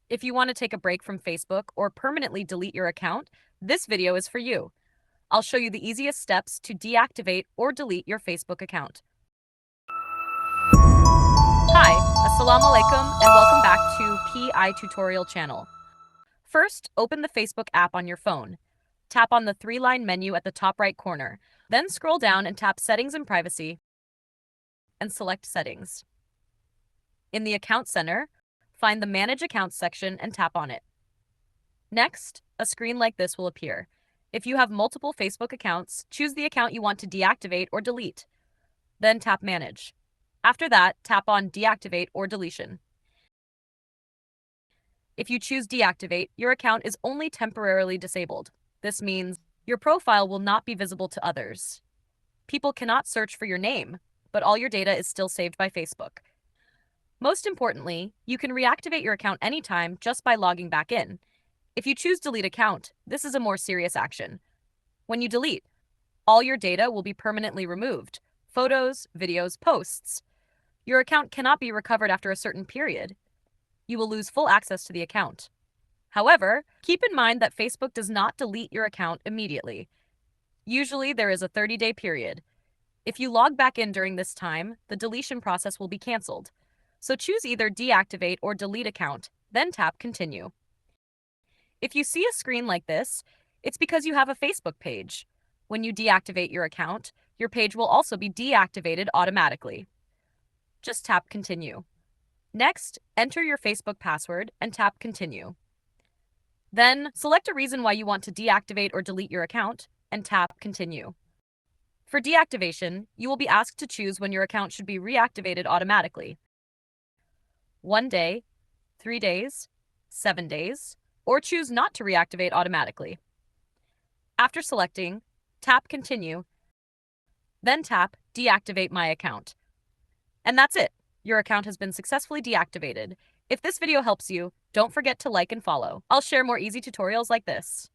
If you want to take a break from Facebook or permanently delete your account, this video is for you. I'll show you the easiest steps to deactivate or delete your Facebook account. Hi, Assalamu alaikum, and welcome back to PI Tutorial channel. First, open the Facebook app on your phone. Tap on the three-line menu at the top right corner. Then scroll down and tap Settings and Privacy and select Settings. In the Account Center, find the Manage Accounts section and tap on it. Next, a screen like this will appear. If you have multiple Facebook accounts, choose the account you want to deactivate or delete. Then tap Manage. After that, tap on Deactivate or Deletion. If you choose Deactivate, your account is only temporarily disabled. This means your profile will not be visible to others. People cannot search for your name, but all your data is still saved by Facebook. Most importantly, you can reactivate your account anytime just by logging back in. If you choose Delete Account, this is a more serious action. When you delete, all your data will be permanently removed. Photos, videos, posts. Your account cannot be recovered after a certain period. You will lose full access to the account. However, keep in mind that Facebook does not delete your account immediately. Usually, there is a 30-day period. If you log back in during this time, the deletion process will be canceled. So choose either Deactivate or Delete Account, then tap Continue. If you see a screen like this, it's because you have a Facebook page. When you deactivate your account, your page will also be deactivated automatically. Just tap Continue. Next, enter your Facebook password and tap Continue. Then, select a reason why you want to deactivate or delete your account and tap Continue. For deactivation, you will be asked to choose when your account should be reactivated automatically. 1 day, 3 days, 7 days, or choose not to reactivate automatically. After selecting, tap Continue, then tap Deactivate My Account. And that's it. Your account has been successfully deactivated. If this video helps you, don't forget to like and follow. I'll share more easy tutorials like this.